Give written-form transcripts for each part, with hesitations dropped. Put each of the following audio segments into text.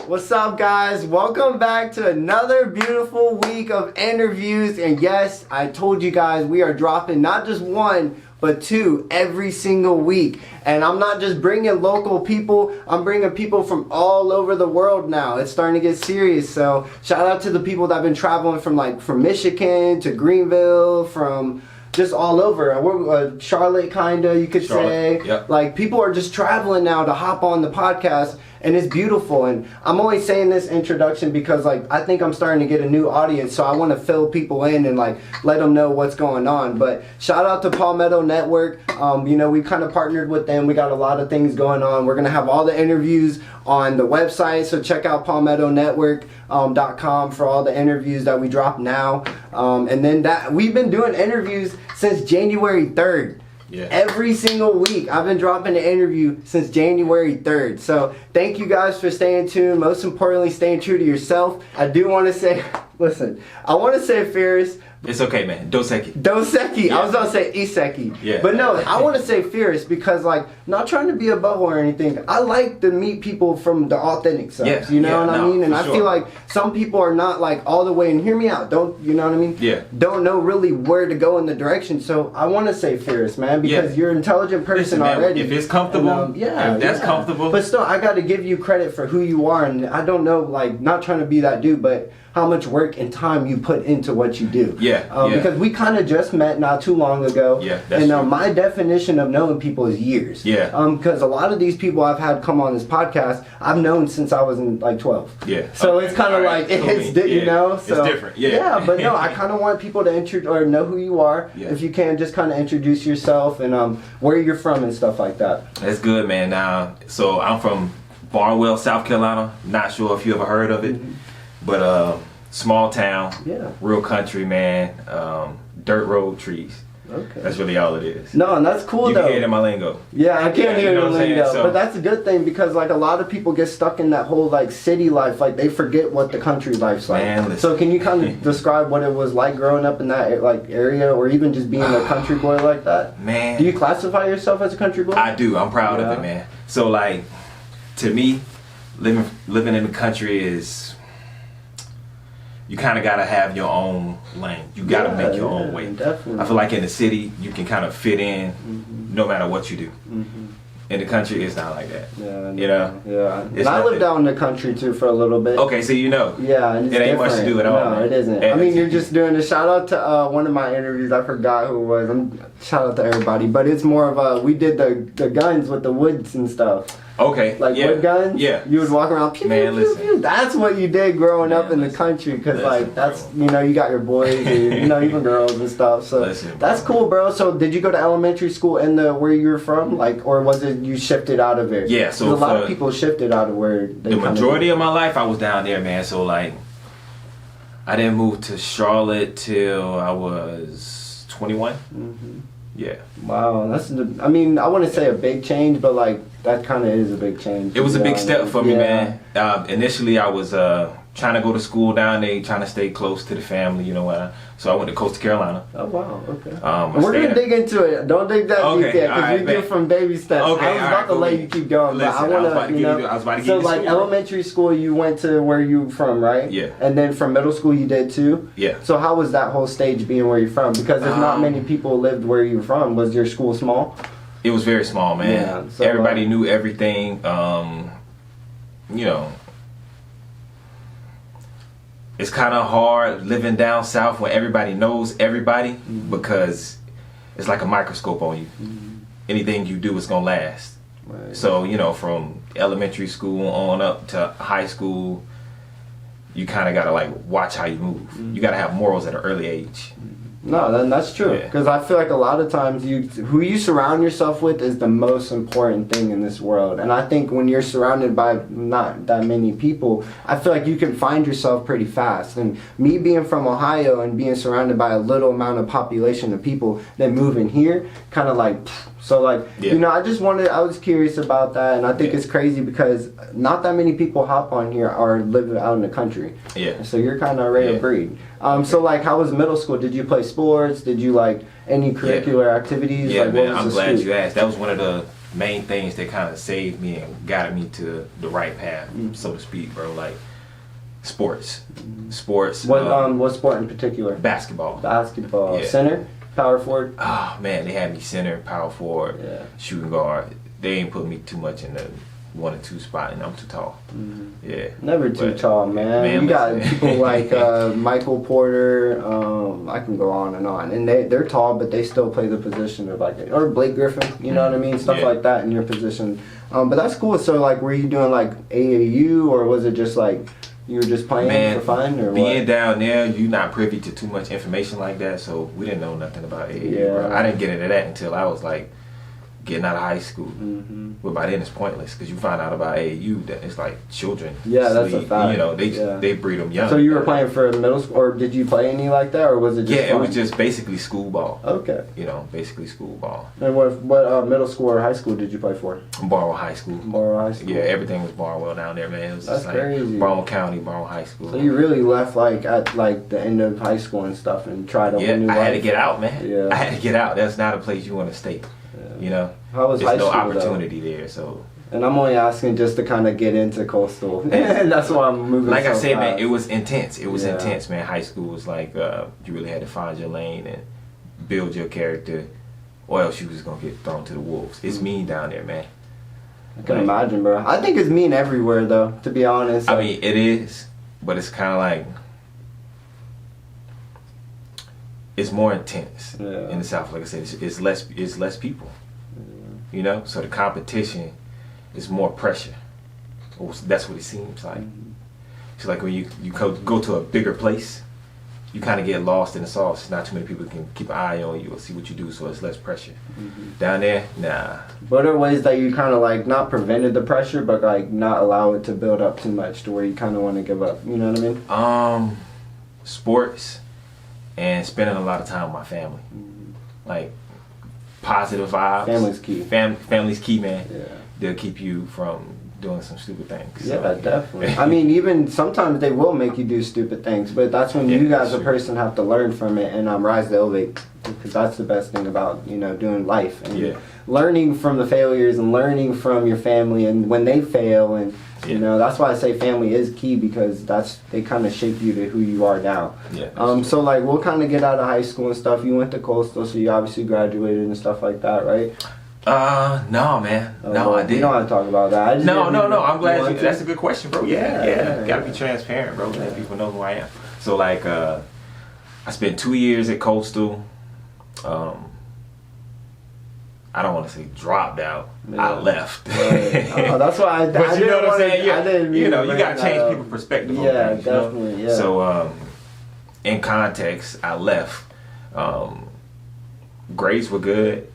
What's up, guys? Welcome back to another beautiful week of interviews. And yes, I told you guys we are dropping not just one, but two every single week. And I'm not just bringing local people, I'm bringing people from all over the world now. It's starting to get serious. So shout out to the people that have been traveling from Michigan to Greenville, from just all over. Charlotte, kinda, you could say. Yep. Like, people are just traveling now to hop on the podcast, and it's beautiful. And I'm only saying this introduction because, like, I think I'm starting to get a new audience, so I want to fill people in and, like, let them know what's going on. But shout out to Palmetto Network. You know, we kind of partnered with them. We got a lot of things going on. We're going to have all the interviews on the website, so check out palmettonetwork.com for all the interviews that we drop now. And then we've been doing interviews since January 3rd. Yeah. Every single week I've been dropping an interview since January 3rd. So thank you guys for staying tuned. Most importantly, staying true to yourself. I do want to say, listen, I want to say Ferris. It's okay, man. Doazequís. Doazequís. Yeah. I was gonna say 𝙄𝙣𝙩𝙚𝙬. Yeah. But no, I want to say Ferris because, like, not trying to be a butthole or anything. I like to meet people from the authentic side. Yeah. You know what I mean? And I sure. feel like some people are not, like, all the way. And hear me out. Don't, you know what I mean? Yeah. Don't know really where to go in the direction. So I want to say Ferris, man, because you're an intelligent person. Listen, man, already. if it's comfortable, And, if that's comfortable. But still, I got to give you credit for who you are, and I don't know, like, not trying to be that dude, but how much work and time you put into what you do. Because we kind of just met not too long ago. Yeah, that's and true. My definition of knowing people is years. Yeah. Because a lot of these people I've had come on this podcast, I've known since I was in, like, 12. Yeah. So Okay. it's kind of like, you know? So, it's different. Yeah. Yeah, but no, I kind of want people to know who you are. Yeah. If you can, just kind of introduce yourself and where you're from and stuff like that. That's good, man. So I'm from Barnwell, South Carolina. Not sure if you ever heard of it, but small town, real country, man. Dirt road, trees. Okay. That's really all it is. No, and that's cool, you though. can hear it in my lingo. Yeah, I can't hear you know the what I'm lingo, saying? So, but that's a good thing because, like, a lot of people get stuck in that whole, like, city life. Like, they forget what the country life's like. Man, so can you kind of describe what it was like growing up in that, like, area, or even just being a country boy like that? Man. Do you classify yourself as a country boy? I do. I'm proud of it, man. So, like, to me, living in the country is, you kind of got to have your own lane. You got to make your own way. Definitely. I feel like in the city, you can kind of fit in no matter what you do. In the country, it's not like that. Yeah. You know? Yeah. And I lived out in the country, too, for a little bit. Okay, so you know. Yeah, and it's it ain't much to do at all. No, it isn't. I mean, you're just doing a shout out to one of my interviews. I forgot who it was. Shout out to everybody. But it's more of we did the guns with the woods and stuff. Okay. Like wood guns? Yeah. You would walk around, pew, man, pew, pew, pew. That's what you did growing up in the country. Because, like, that's, you know, you got your boys, and, you know, even girls and stuff. So that's cool, bro. So did you go to elementary school in where you were from? Like, or was it you shifted out of it? Yeah, so a lot of people shifted out of where they the majority of my life, I was down there, man. So, like, I didn't move to Charlotte till I was 21. Yeah. Wow, I mean, I wouldn't say a big change, but, like, that kind of is a big change. It was a big step for me, man. Initially, I was trying to go to school down there, trying to stay close to the family, you know what? So I went to Coastal Carolina. Oh, wow, okay. We're going to dig into it. Don't dig that deep yet, because we do from baby steps. Okay, I was about to let you keep going, but I want to, you know. I was about to so, like, elementary school, you went to where you from, right? Yeah. And then from middle school, you did too? Yeah. So how was that whole stage being where you're from? Because if not many people lived where you're from, was your school small? It was very small, man. Yeah, so, everybody knew everything. You know, it's kind of hard living down south when everybody knows everybody because it's like a microscope on you. Anything you do is gonna last. Right. So, you know, from elementary school on up to high school, you kind of gotta, like, watch how you move. You gotta have morals at an early age. No, then that's true. Because I feel like a lot of times who you surround yourself with is the most important thing in this world. And I think when you're surrounded by not that many people, I feel like you can find yourself pretty fast. And me being from Ohio and being surrounded by a little amount of population of people that move in here, kind of like, so, like, you know, I was curious about that. And I think it's crazy because not that many people hop on here or live out in the country. Yeah. So you're kind of a rare breed. So, like, how was middle school? Did you play sports? Did you, like, any curricular activities? Yeah, like, man, I'm glad you asked. That was one of the main things that kind of saved me and guided me to the right path, so to speak, bro. Like sports. What sport in particular? Basketball. Basketball. Yeah. Center, power forward. Oh man, they had me center, power forward, shooting guard. They ain't put me too much in the 1 or 2 spot, and I'm too tall. Yeah, never too tall, man. You got people like Michael Porter. I can go on, and they're tall, but they still play the position of like, or Blake Griffin. You know what I mean? Stuff like that in your position. But that's cool. So like, were you doing like AAU, or was it just like you were just playing for fun, or being what? down there, you're not privy to too much information like that, so we didn't know nothing about AAU. Bro. I didn't get into that until I was like getting out of high school. But by then it's pointless because you find out about AAU that it's like children. Yeah, that's a fact. You know, they breed them young. So you were playing for middle school, or did you play any like that, or was it just it was just basically school ball. Okay. You know, basically school ball. And what middle school or high school did you play for? Barnwell High School. Barnwell High School. Yeah, everything was Barnwell down there, man. It was that's just like crazy. Barnwell County, Barnwell High School. So you really left like at like the end of high school and stuff and tried to win new life. I had to get out, man. Yeah. I had to get out. That's not a place you want to stay. You know, how was there's high no school, opportunity there. So, and I'm only asking just to kind of get into coastal, and that's why I'm moving. Like so I said, fast. man, it was intense. It was intense, man. High school was like you really had to find your lane and build your character, or else you was gonna get thrown to the wolves. It's mean down there, man. I can imagine, bro. I think it's mean everywhere, though. To be honest, I mean, it is, but it's kind of like it's more intense in the South. Like I said, it's less people. You know, so the competition is more pressure. That's what it seems like. It's like when you go to a bigger place, you kind of get lost in the sauce. Not too many people can keep an eye on you or see what you do, so it's less pressure. Down there, nah. What are ways that you kind of like not prevented the pressure, but like not allow it to build up too much to where you kind of want to give up? You know what I mean? Sports and spending a lot of time with my family. Like positive vibes. Family's key. Family's key, man. Yeah. They'll keep you from doing some stupid things. Yeah, so, definitely. I mean, even sometimes they will make you do stupid things, but that's when you as a person have to learn from it and rise to elevate, because that's the best thing about, you know, doing life and learning from the failures and learning from your family and when they fail, and you know, that's why I say family is key, because they kind of shape you to who you are now. So like, we'll kind of get out of high school and stuff. You went to Coastal, so you obviously graduated and stuff like that, right? No, man. No, I didn't. You don't have to talk about that. No. I'm glad that's a good question, bro. Yeah. Gotta be transparent, bro. Let people know who I am. So like, I spent 2 years at Coastal. I don't want to say dropped out. I left. Oh, that's why But you know what I'm saying? I didn't mean you gotta change people's perspective on things. Definitely. You know? So, in context, I left. Grades were good.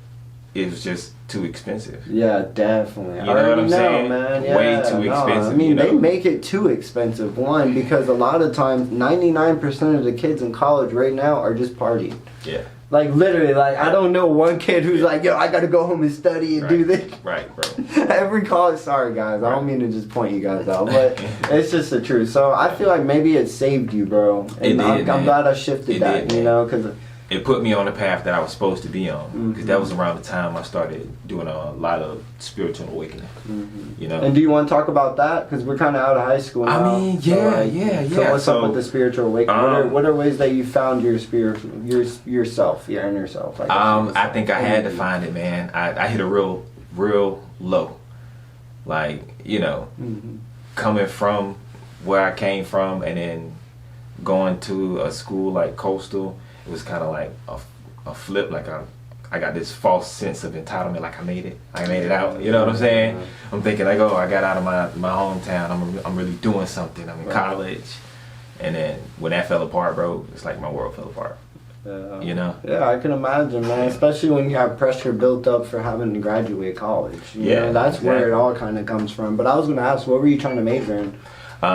It was just too expensive. Yeah, definitely. You know what I'm saying? Man. Yeah, way too expensive. I mean, they make it too expensive. One, because a lot of times, 99% of the kids in college right now are just partying. Yeah. Like literally, like I don't know one kid who's like, yo, I gotta go home and study and do this. Right, bro. Every college, sorry guys, I don't mean to just point you guys out, but it's just the truth. So I feel like maybe it saved you, bro. And I'm glad I shifted that, you know, because it put me on the path that I was supposed to be on, because that was around the time I started doing a lot of spiritual awakening. You know. And do you want to talk about that? Because we're kind of out of high school now. I mean, yeah. So what's up with the spiritual awakening? What are ways that you found your yourself, your inner self? I think I had to find it, man. I hit a real low, like, you know, coming from where I came from and then going to a school like Coastal. It was kind of like a flip, like I got this false sense of entitlement, like I made it out. You know what I'm saying? I'm thinking like, oh, I got out of my hometown. I'm really doing something. I'm in college, and then when that fell apart, bro, it's like my world fell apart. You know? Yeah, I can imagine, man. Especially when you have pressure built up for having to graduate college. You know, that's where it all kind of comes from. But I was gonna ask, what were you trying to major in?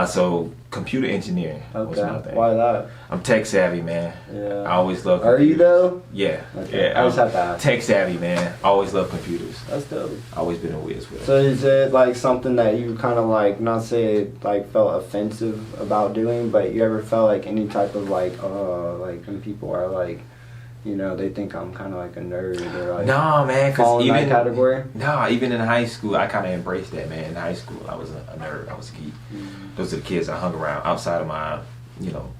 So computer engineering was my thing. Why that? I'm tech savvy, man. Yeah. I always love computers. Are you though? Yeah. Okay. I just have to ask. Tech savvy, man. Always love computers. That's dope. Always been a whiz with it. So is it like something that you kind of like, not say like felt offensive about doing, but you ever felt like any type of like when people are like, You know, they think I'm kind of like a nerd or like no, man, fall in that category. No, even in high school, I kind of embraced that, man. In high school, I was a nerd. I was a geek. Those are the kids I hung around outside of my, you know,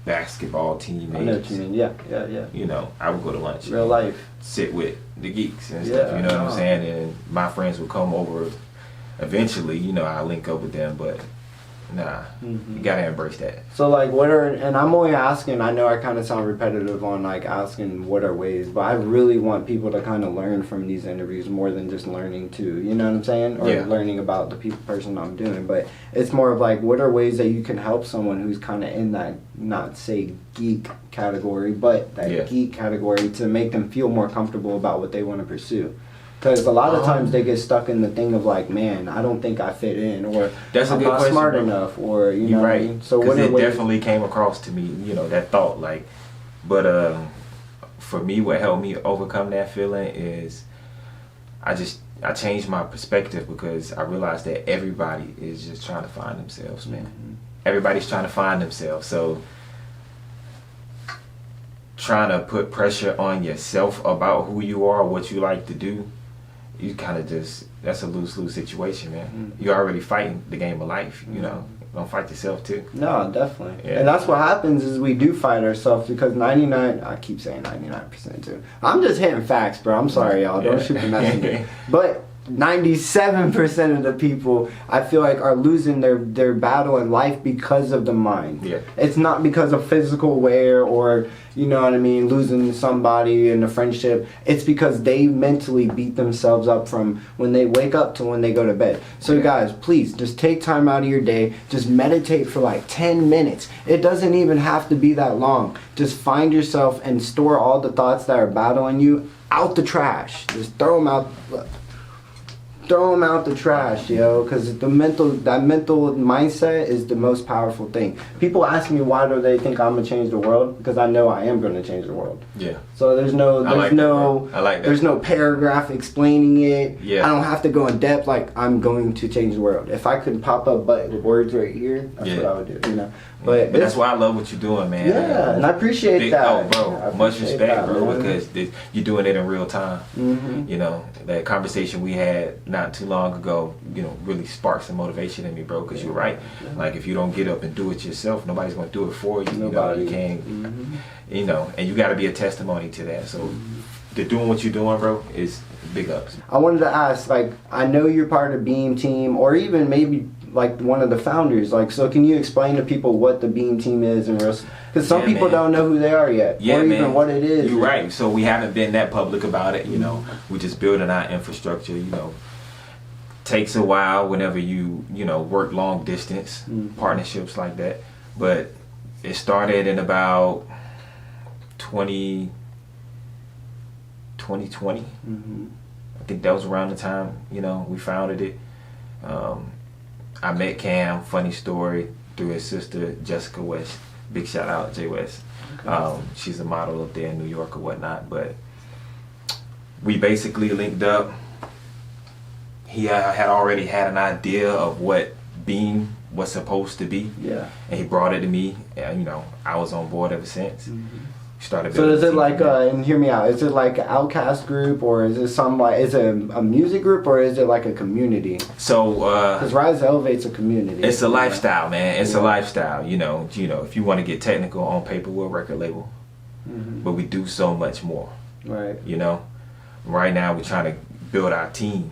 basketball teammates. I know what you mean. Yeah. You know, I would go to lunch. Real life. Sit with the geeks and stuff. You know what I'm saying? And my friends would come over. Eventually, you know, I link up with them, but nah, you gotta embrace that. So like, and I'm only asking, I know I kind of sound repetitive on like asking what are ways, but I really want people to kind of learn from these interviews more than just learning too, you know what I'm saying? Or learning about the person I'm doing, but it's more of like, what are ways that you can help someone who's kind of in that, not say geek category, but that geek category, to make them feel more comfortable about what they want to pursue. Because a lot of times they get stuck in the thing of like, man, I don't think I fit in, or that's I'm not smart enough, or you know, right? What I mean? So what it definitely came across to me, you know, that thought, like, but for me, what helped me overcome that feeling is I changed my perspective, because I realized that everybody is just trying to find themselves, man. Everybody's trying to find themselves, so trying to put pressure on yourself about who you are, what you like to do, you kind of just, that's a lose-lose situation, man. You're already fighting the game of life, you know. Don't fight yourself too. No, definitely. And that's what happens is we do fight ourselves, because I keep saying 99% too. I'm just hitting facts, bro. I'm sorry, y'all. Don't shoot the messenger. But 97% of the people, I feel like, are losing their battle in life because of the mind. It's not because of physical wear or, you know what I mean, losing somebody in a friendship. It's because they mentally beat themselves up from when they wake up to when they go to bed. So guys, please just take time out of your day. Just meditate for like 10 minutes. It doesn't even have to be that long. Just find yourself and store all the thoughts that are battling you out the trash. Just throw them out. Throw them out the trash, yo, because that mental mindset is the most powerful thing. People ask me, why do they think I'm gonna change the world? Because I know I am gonna change the world. So there's no paragraph explaining it. I don't have to go in depth. Like, I'm going to change the world. If I could pop up button words right here, that's what I would do. You know. But that's why I love what you're doing, man. And I appreciate that. Oh, bro, much respect, bro, because you're doing it in real time. You know, that conversation we had not too long ago, you know, really sparked some motivation in me, bro, because you're right. Like, if you don't get up and do it yourself, nobody's going to do it for you. Nobody. You know, you can't, you know, and you got to be a testimony to that. So, the doing what you're doing, bro, is big ups. I wanted to ask, like, I know you're part of Beam Team, or even maybe like one of the founders. Like, so can you explain to people what the Beam Team is, and because some people don't know who they are yet, or even what it is. You're right. So we haven't been that public about it. You know, we're just building our infrastructure. You know, takes a while whenever you know, work long distance partnerships like that. But it started in about 2020. I think that was around the time, you know, we founded it. I met Cam, funny story, through his sister Jessica West. Big shout out, J West. She's a model up there in New York or whatnot. But we basically linked up. He had already had an idea of what Beam was supposed to be. And he brought it to me. And, you know, I was on board ever since. So is it like and hear me out, is it like an outcast group, or is it is it a music group, or is it like a community? So because Rise to Elevate's a community. It's a lifestyle, man. It's a lifestyle. You know, if you want to get technical, on paper we're a record label, but we do so much more. You know, right now we're trying to build our team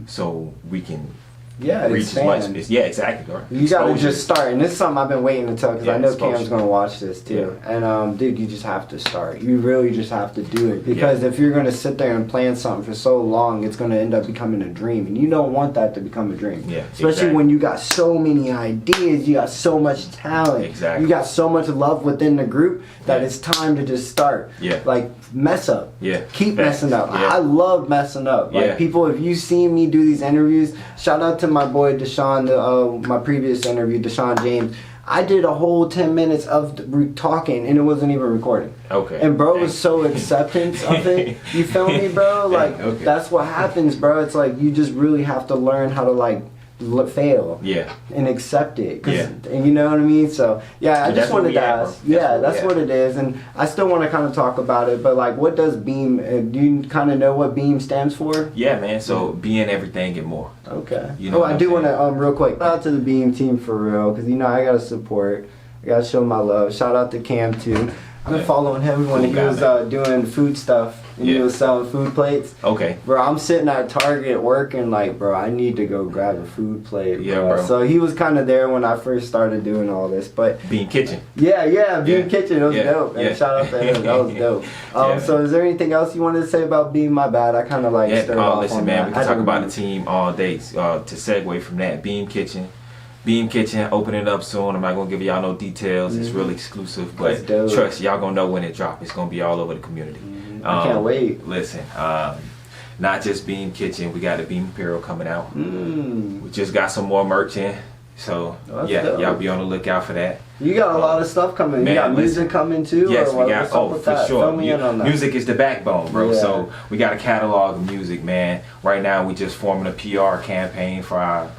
so we can reach as much. Exactly. Right. You gotta just start, and this is something I've been waiting to tell, because I know Cam's gonna watch this too. And dude, you just have to start. You really just have to do it, because if you're gonna sit there and plan something for so long, it's gonna end up becoming a dream, and you don't want that to become a dream. Especially when you got so many ideas, you got so much talent, you got so much love within the group that it's time to just start. Like, mess up. Keep messing up. I love messing up. Like, people, if you see me do these interviews, shout out to my boy Deshaun, my previous interview, Deshaun James. I did a whole 10 minutes of talking, and it wasn't even recording. And bro was so acceptance of it. You feel me, bro? Like, that's what happens, bro. It's like, you just really have to learn how to, like, fail. Yeah. And accept it. And you know what I mean? So, yeah, I just wanted to ask. Yeah, that's what it is. And I still want to kind of talk about it, but like, what does BEAM, do you kind of know what BEAM stands for? Yeah, man. So, being everything and more. Okay. You know I do want to, real quick, shout out to the BEAM team for real, because, you know, I got to support. I got to show my love. Shout out to Cam, too. I've been following him when he was doing food stuff. And he was selling food plates. Okay. Bro, I'm sitting at Target working like, bro, I need to go grab a food plate. Bro. Yeah, bro. So he was kind of there when I first started doing all this. But Beam Kitchen. Yeah, Beam Kitchen. It was dope. And shout out to him. That was dope. So is there anything else you wanted to say about Beam? My bad. I kind of like stirred off listen, on man. that. We can talk about the team all day. To segue from that, Beam Kitchen. Beam Kitchen opening up soon. I'm not gonna give y'all no details. It's really exclusive, but trust y'all gonna know when it drops. It's gonna be all over the community. I can't wait. Listen, not just Beam Kitchen. We got the Beam Imperial coming out. We just got some more merch in. So y'all be on the lookout for that. You got a lot of stuff coming. You got music coming too. Yes, we got. For sure. Music is the backbone, bro. So we got a catalog of music, man. Right now we just forming a PR campaign for our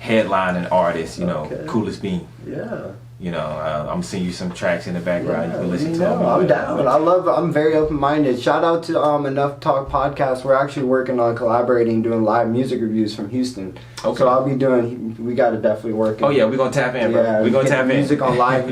headlining artist, you know, Coolest Beam. Yeah. You know, I'm seeing you some tracks in the background. You can listen to them. I'm down. I'm very open-minded. Shout out to Enough Talk Podcast. We're actually working on collaborating, doing live music reviews from Houston. Okay. So I'll be doing, we got to definitely work. Oh yeah, we're going to tap in, bro. Yeah, we're going to tap in. Music on live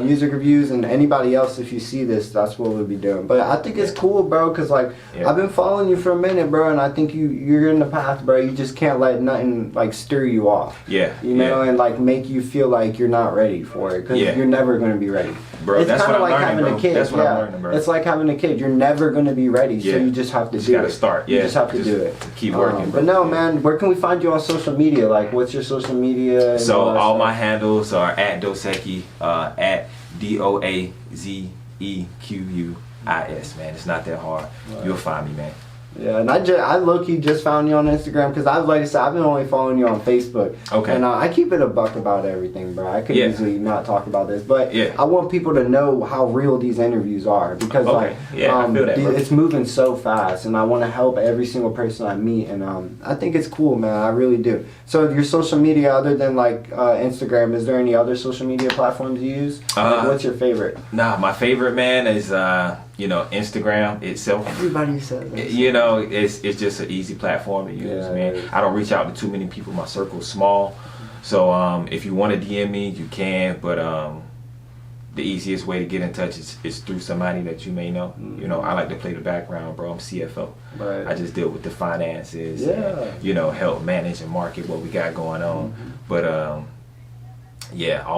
music reviews, and anybody else, if you see this, that's what we'll be doing. But I think it's cool, bro, because like, I've been following you for a minute, bro, and I think you're in the path, bro. You just can't let nothing like stir you off. Yeah. You know, and like make you feel like you're not ready for it, because you're never going to be ready. Bro, it's kind of like having a kid. That's what I'm learning, bro. It's like having a kid. You're never going to be ready, so you just have to do it. You got to start. You just have to do it. Keep working, bro. But no, man, where can we find you on social media? Like, what's your social media? So all my handles are at Doazequís, at Doazequís, man. It's not that hard. You'll find me, man. Yeah, and I low-key just found you on Instagram because like I said, I've been only following you on Facebook. Okay. And I keep it a buck about everything, bro. I could easily not talk about this, but I want people to know how real these interviews are because I feel that, it's moving so fast, and I want to help every single person I meet, and I think it's cool, man. I really do. So your social media, other than like Instagram, is there any other social media platforms you use? What's your favorite? Nah, my favorite, man, is you know, Instagram itself. Everybody says that. You know, it's just an easy platform to use, man. I don't reach out to too many people. My circle's small. So if you want to DM me, you can. But the easiest way to get in touch is through somebody that you may know. You know, I like to play the background, bro. I'm CFO. Right. I just deal with the finances and, you know, help manage and market what we got going on. But all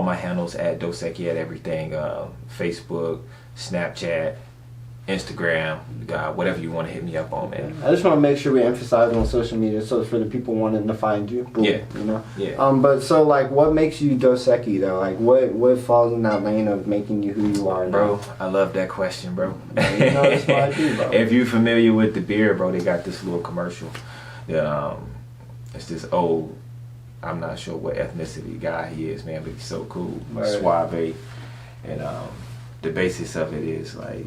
my handles at Doazequís at everything. Facebook, Snapchat, Instagram, whatever you want to hit me up on, man. I just want to make sure we emphasize on social media, so for the people wanting to find you. Boom, you know. But so like, what makes you Doazequís though? Like, what falls in that lane of making you who you are now? Bro, I love that question, bro. You know, that's what I do, bro. If you're familiar with the beer, bro, they got this little commercial. That it's this old, I'm not sure what ethnicity guy he is, man, but he's so cool, suave, and the basis of it is like,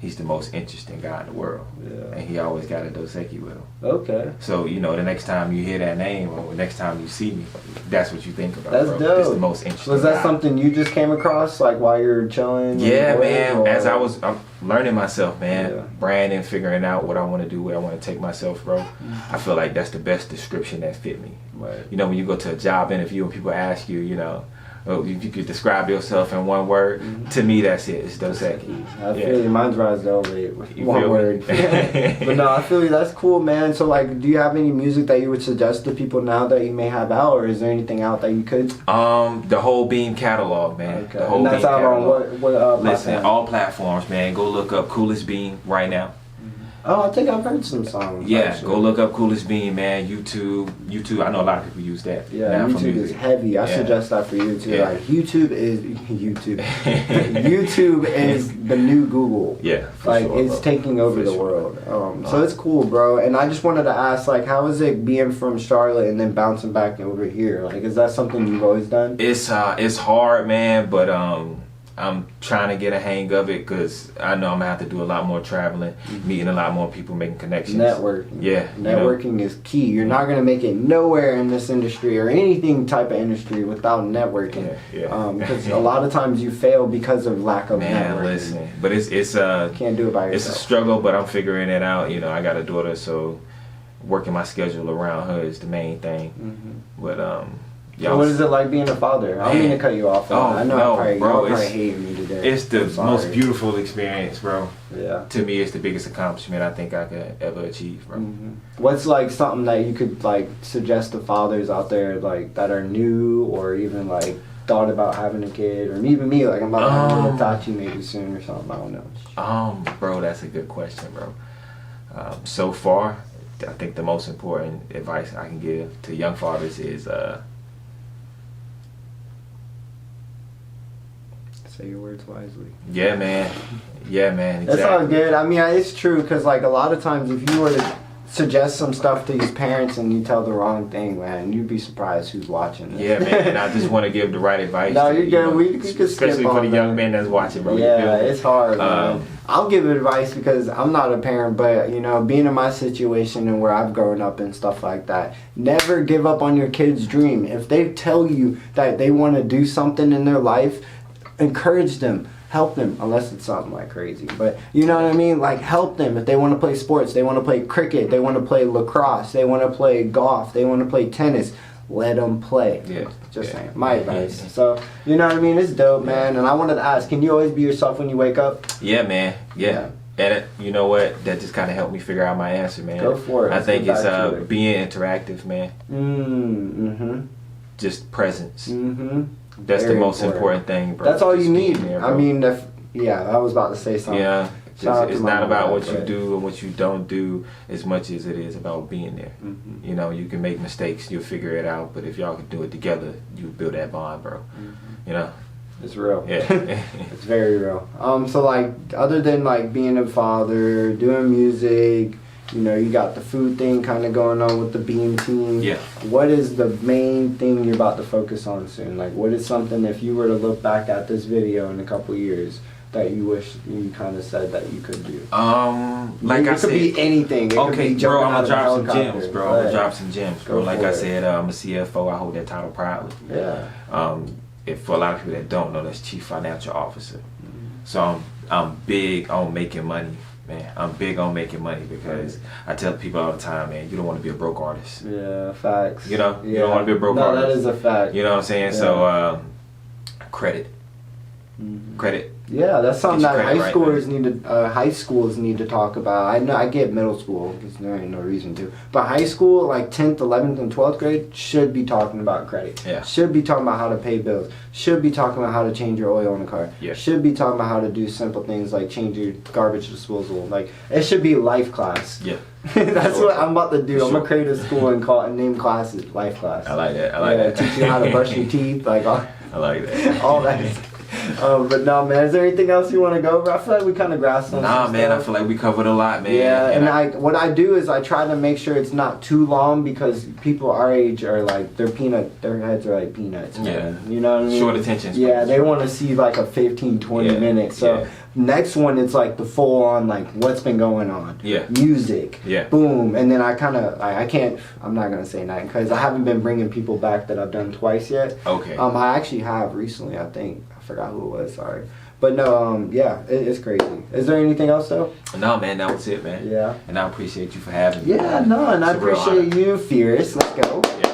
he's the most interesting guy in the world. Yeah. And he always got a Doazequís with him. Okay. So, you know, the next time you hear that name or the next time you see me, that's what you think about, that's bro. Dope. It's the most interesting Was that guy. Something you just came across, like, while you're chilling? Yeah, man. Or? As I'm learning myself, man. Branding, figuring out what I want to do, where I want to take myself, bro. I feel like that's the best description that fit me. Right. You know, when you go to a job interview and people ask you, you know, if you could describe yourself in one word, to me that's it. It's Doazequís. I feel you. Mine's Rise to Elevate. One word. But no, I feel you. That's cool, man. So like, do you have any music that you would suggest to people now that you may have out, or is there anything out that you could? The whole Beam catalog, man. Okay. The whole and that's Beam out catalog. on what Listen, all platforms, man. Go look up Coolest Beam right now. Oh, I think I've heard some songs. Yeah, actually. Go look up Coolest Beam, man. YouTube. I know a lot of people use that. Yeah, YouTube is heavy. I suggest that for you too. Like YouTube is YouTube is the new Google. Yeah, like it's taking over the world. So it's cool, bro. And I just wanted to ask, like, how is it being from Charlotte and then bouncing back over here? Like, is that something you've always done? It's hard, man, but I'm trying to get a hang of it because I know I'm gonna have to do a lot more traveling, meeting a lot more people, making connections. Networking. Yeah. Networking is key. You're not gonna make it nowhere in this industry or anything type of industry without networking. Yeah. Because a lot of times you fail because of lack of networking. Listen, but it's can't do it by yourself. It's a struggle, but I'm figuring it out. You know, I got a daughter, so working my schedule around her is the main thing. But so what is it like being a father? I don't mean to cut you off. I know y'all probably hate me today. It's the most beautiful experience, bro. Yeah. To me, it's the biggest accomplishment I think I could ever achieve, bro. What's like something that you could like suggest to fathers out there like that are new or even like thought about having a kid, or even me, like I'm about to have a little Tachi maybe soon or something. I don't know. Bro, that's a good question, bro. So far, I think the most important advice I can give to young fathers is say your words wisely. Yeah, man. Exactly. That's all good. I mean, it's true because like a lot of times if you were to suggest some stuff to these parents and you tell the wrong thing, man, you'd be surprised who's watching this. Yeah, man. And I just want to give the right advice. No, you're good. You know, we could skip especially for the young men that's watching, bro. Yeah, it's hard, man. I'll give advice because I'm not a parent, but you know, being in my situation and where I've grown up and stuff like that, never give up on your kid's dream. If they tell you that they want to do something in their life, encourage them. Help them, unless it's something like crazy. But you know what I mean? Like, help them. If they want to play sports, they want to play cricket, they want to play lacrosse, they want to play golf, they want to play tennis, let them play. Yeah. Just saying. My advice. So, you know what I mean? It's dope, man. And I wanted to ask, can you always be yourself when you wake up? Yeah, man. Yeah. And you know what? That just kind of helped me figure out my answer, man. Go for it. I think it's being interactive, man. Just presence. That's the most important thing, bro. That's all you need. There, I mean, I was about to say something. Yeah, it's not about what you do and what you don't do as much as it is about being there. You know, you can make mistakes, you'll figure it out, but if y'all can do it together, you build that bond, bro. You know? It's real. Yeah. It's very real. So, like, other than, like, being a father, doing music, you know, you got the food thing kind of going on with the Beam team. Yeah. What is the main thing you're about to focus on soon? Like, what is something, if you were to look back at this video in a couple years, that you wish you kind of said that you could do? Like I said, it could be anything. It okay, bro, I'm gonna drop some gems, Right. bro. I'm gonna drop some gems, bro. Like I said, I'm a CFO. I hold that title proudly. Yeah. If for a lot of people that don't know, that's Chief Financial Officer. So I'm big on making money. Man, I'm big on making money because I tell people all the time, man, you don't want to be a broke artist. Yeah, facts. You know, you don't want to be a broke artist. No, that is a fact. You know what I'm saying? Yeah. So, credit. Credit. Yeah, that's something that high schools need to talk about. I know I get middle school because there ain't no reason to, but high school, like 10th, 11th, and 12th grade, should be talking about credit. Yeah. Should be talking about how to pay bills. Should be talking about how to change your oil in the car. Yeah. Should be talking about how to do simple things like change your garbage disposal. Like, it should be life class. Yeah. That's what I'm about to do. I'm gonna create a school and name classes life class. I like that. I like that. Teach you how to brush your teeth, like all. I like that. All that. But no, man, is there anything else you want to go over? I feel like we kind of grasped on some man, stuff. I feel like we covered a lot, man. Yeah, and what I do is I try to make sure it's not too long because people our age are like, their heads are like peanuts, man. Yeah. You know what I mean? Short attention span. Yeah, they want to see like a 15, 20 minutes. So next one, it's like the full on, like, what's been going on. Yeah. Music. Yeah. Boom. And then I'm not going to say nothing because I haven't been bringing people back that I've done twice yet. Okay. I actually have recently, I think. I forgot who it was, sorry. But no, it's crazy. Is there anything else though? No, man, that was it, man. Yeah. And I appreciate you for having me. Yeah, no, and I appreciate you, Fierce. Let's go. Yeah.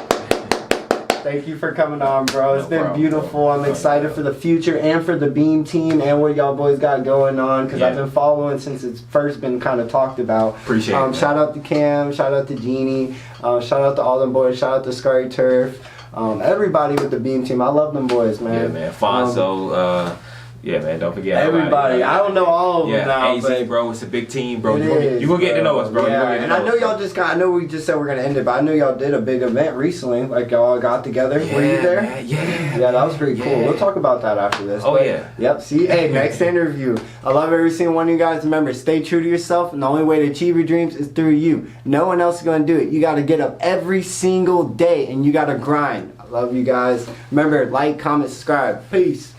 Thank you for coming on, bro. It's been beautiful. Bro. I'm excited for the future and for the Beam team and what y'all boys got going on because I've been following since it's first been kind of talked about. Appreciate it. Shout out to Cam, shout out to Jeannie, shout out to all them boys, shout out to Scurry Turf. Everybody with the Beam team. I love them boys, man. Yeah, man. Fonzo, yeah, man, don't forget everybody. I don't know all of them now, AZ, but bro, it's a big team, bro. You're gonna get to know us, bro. Yeah, and I know y'all I know we just said we're gonna end it, but I know y'all did a big event recently. Like, y'all got together. Yeah, were you there? Man, yeah. Yeah, that was pretty cool. We'll talk about that after this. Oh, yeah. Yep, see? Hey, next interview. I love every single one of you guys. Remember, stay true to yourself, and the only way to achieve your dreams is through you. No one else is gonna do it. You gotta get up every single day, and you gotta grind. I love you guys. Remember, like, comment, subscribe. Peace.